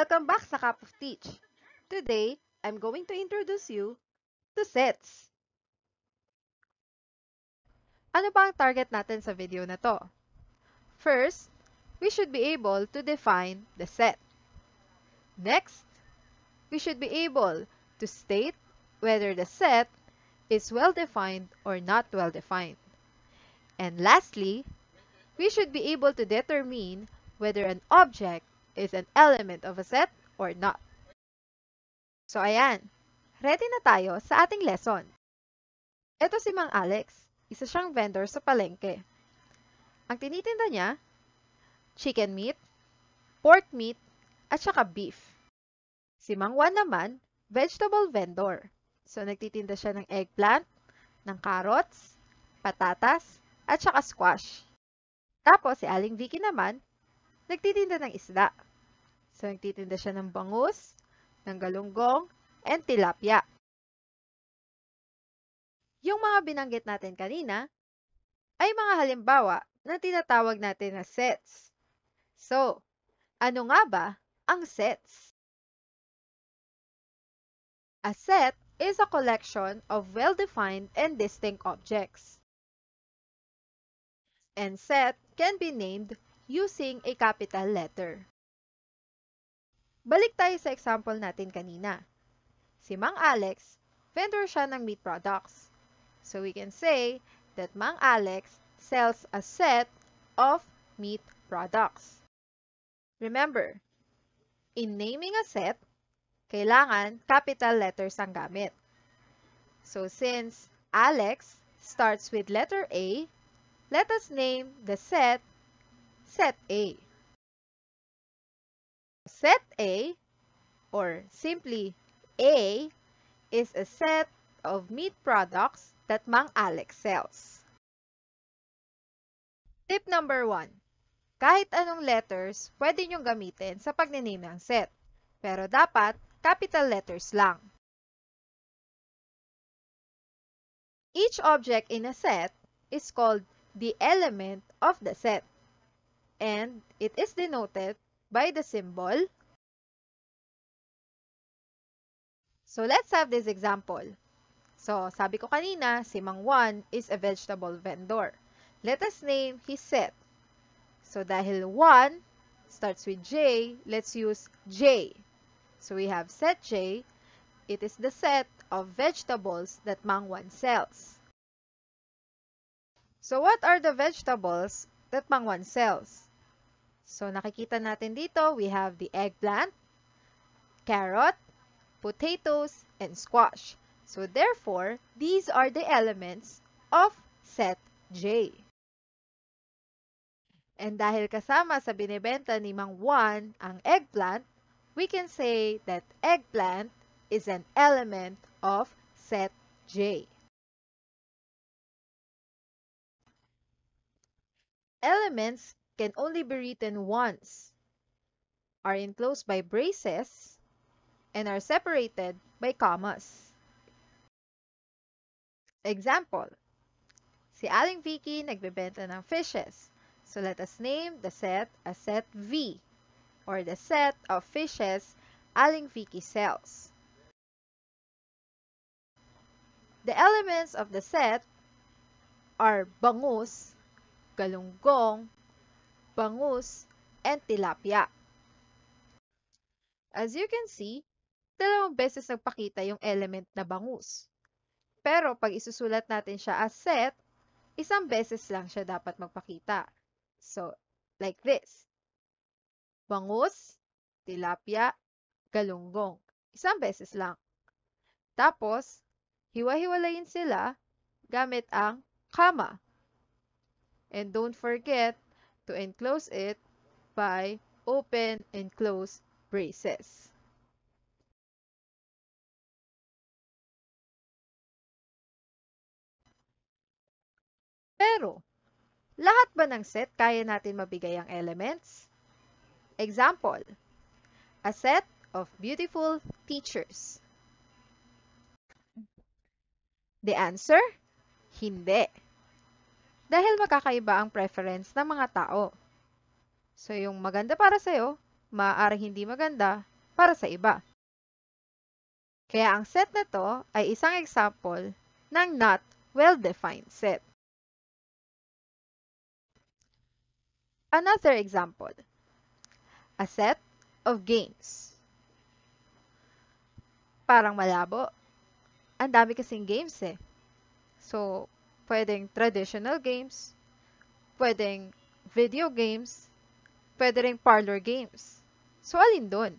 Welcome back sa Cup of Teach. Today, I'm going to introduce you to sets. Ano ba ang target natin sa video na to? First, we should be able to define the set. Next, we should be able to state whether the set is well-defined or not well-defined. And lastly, we should be able to determine whether an object is an element of a set or not. So ayan, ready na tayo sa ating lesson. Ito si Mang Alex, isa siyang vendor sa palengke. Ang tinitinda niya, chicken meat, pork meat, at saka beef. Si Mang Juan naman, vegetable vendor. So nagtitinda siya ng eggplant, ng carrots, patatas, at saka squash. Tapos si Aling Vicky naman, nagtitinda ng isda. So nagtitinda siya ng bangus, ng galunggong, and tilapia. Yung mga binanggit natin kanina ay mga halimbawa na tinatawag natin na sets. So, ano nga ba ang sets? A set is a collection of well-defined and distinct objects. And set can be named using a capital letter. Balik tayo sa example natin kanina. Si Mang Alex, vendor siya ng meat products. So we can say that Mang Alex sells a set of meat products. Remember, in naming a set, kailangan capital letters ang gamit. So since Alex starts with letter A, let us name the set Set A. Set A, or simply A, is a set of meat products that Mang Alex sells. Tip number 1. Kahit anong letters pwede nyong gamitin sa pag-name ng set, pero dapat capital letters lang. Each object in a set is called the element of the set, and it is denoted by the symbol. So let's have this example. So sabi ko kanina, si Mang Juan is a vegetable vendor. Let us name his set. So dahil 1 starts with J, let's use J. So we have set J. It is the set of vegetables that Mang Juan sells. So what are the vegetables that Mang Juan sells? So nakikita natin dito, we have the eggplant, carrot, potatoes, and squash. So therefore, these are the elements of set J. And dahil kasama sa binibenta ni Mang Juan ang eggplant, we can say that eggplant is an element of set J. Elements can only be written once, are enclosed by braces, and are separated by commas. Example, si Aling Vicky nagbebenta ng fishes. So let us name the set as set V, or the set of fishes Aling Vicky sells. The elements of the set are bangus, galunggong, bangus, and tilapia. As you can see, dalawang beses nagpakita yung element na bangus. Pero pag isusulat natin siya as set, isang beses lang siya dapat magpakita. So, like this. Bangus, tilapia, galunggong. Isang beses lang. Tapos, hiwa-hiwalayin sila gamit ang comma. And don't forget to enclose it by open and close braces. Pero, lahat ba ng set kaya natin mabigay ang elements? Example, a set of beautiful teachers. The answer? Hindi. Dahil magkakaiba ang preference ng mga tao. So, yung maganda para sa'yo, maaaring hindi maganda para sa iba. Kaya ang set na to ay isang example ng not well-defined set. Another example, a set of games. Parang malabo. Ang dami kasing games eh. So, pwedeng traditional games, pwedeng video games, pwede ring parlor games. So, alin dun?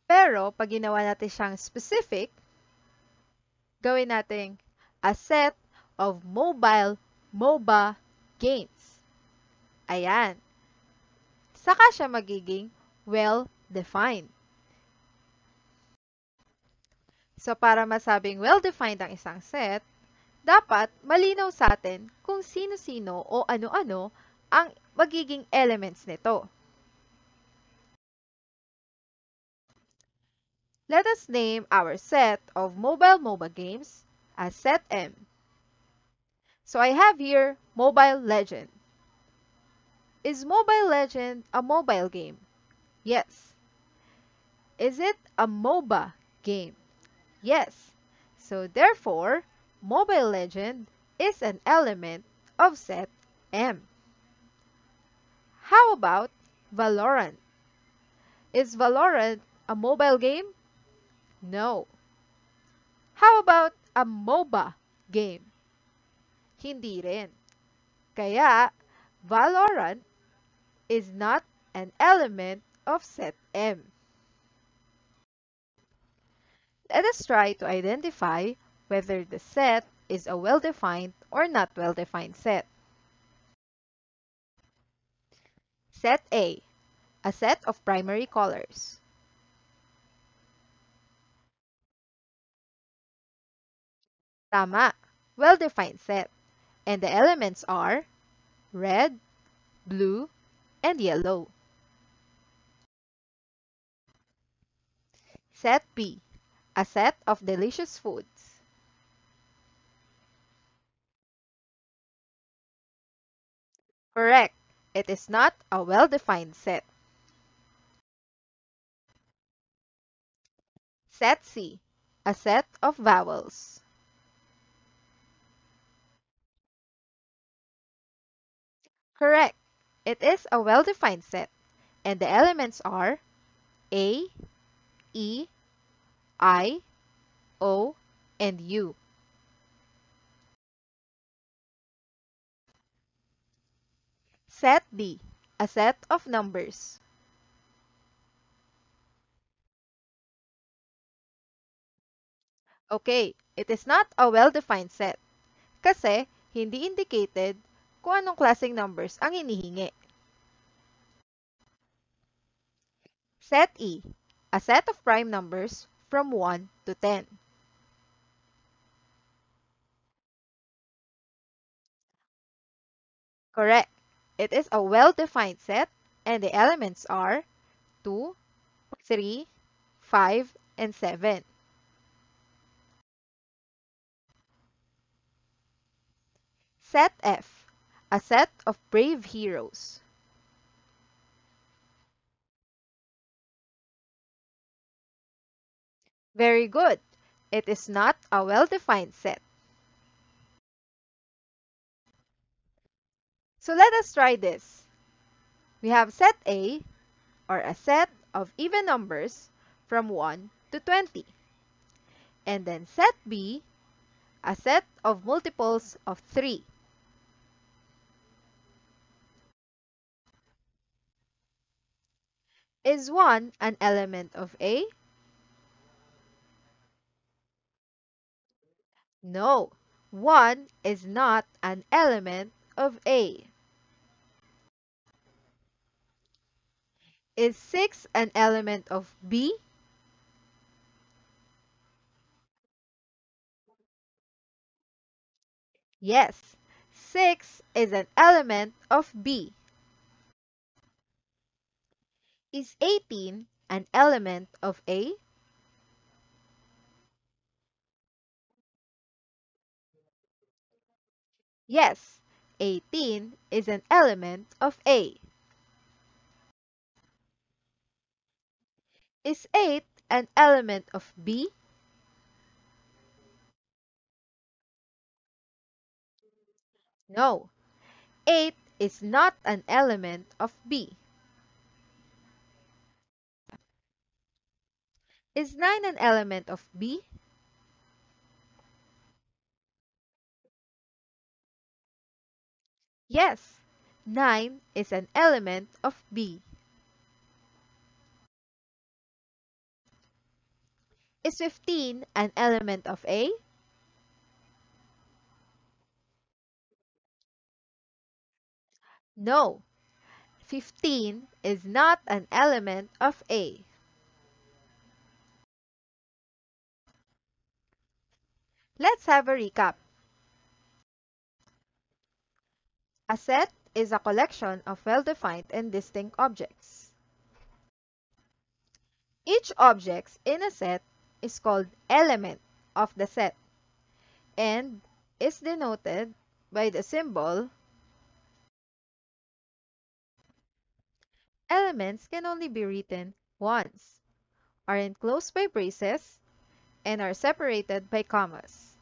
Pero, pag ginawa natin siyang specific, gawin natin a set of mobile MOBA games. Ayan. Saka siya magiging well-defined. So, para masabing well-defined ang isang set, dapat malinaw sa atin kung sino-sino o ano-ano ang magiging elements nito. Let us name our set of mobile MOBA games as set M. So I have here Mobile Legend. Is Mobile Legend a mobile game? Yes. Is it a MOBA game? Yes. So therefore, Mobile Legend is an element of set M. How about Valorant? Is Valorant a mobile game? No. How about a MOBA game? Hindi rin. Kaya, Valorant is not an element of set M. Let us try to identify whether the set is a well-defined or not well-defined set. Set A, a set of primary colors. Tama, well-defined set. And the elements are red, blue, and yellow. Set B, a set of delicious foods. Correct. It is not a well-defined set. Set C, a set of vowels. Correct. It is a well-defined set, and the elements are A, E, I, O, and U. Set D, a set of numbers. Okay, it is not a well-defined set kasi hindi indicated kung anong klaseng numbers ang hinihingi. Set E, a set of prime numbers from 1 to 10. Correct. It is a well-defined set and the elements are 2, 3, 5, and 7. Set F, a set of brave heroes. Very good. It is not a well-defined set. So let us try this. We have set A, or a set of even numbers from 1 to 20. And then set B, a set of multiples of 3. Is 1 an element of A? No, 1 is not an element of A. Is 6 an element of B? Yes, 6 is an element of B. Is 18 an element of A? Yes, 18 is an element of A. Is 8 an element of B? No, 8 is not an element of B. Is 9 an element of B? Yes, 9 is an element of B. Is 15 an element of A? No, 15 is not an element of A. Let's have a recap. A set is a collection of well-defined and distinct objects. Each object in a set is called element of the set and is denoted by the symbol. Elements can only be written once, are enclosed by braces, and are separated by commas.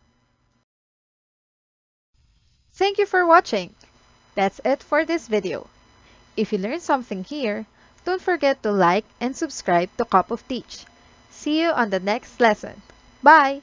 Thank you for watching. That's it for this video. If you learned something here, don't forget to like and subscribe to Cup of Teach. See you on the next lesson. Bye!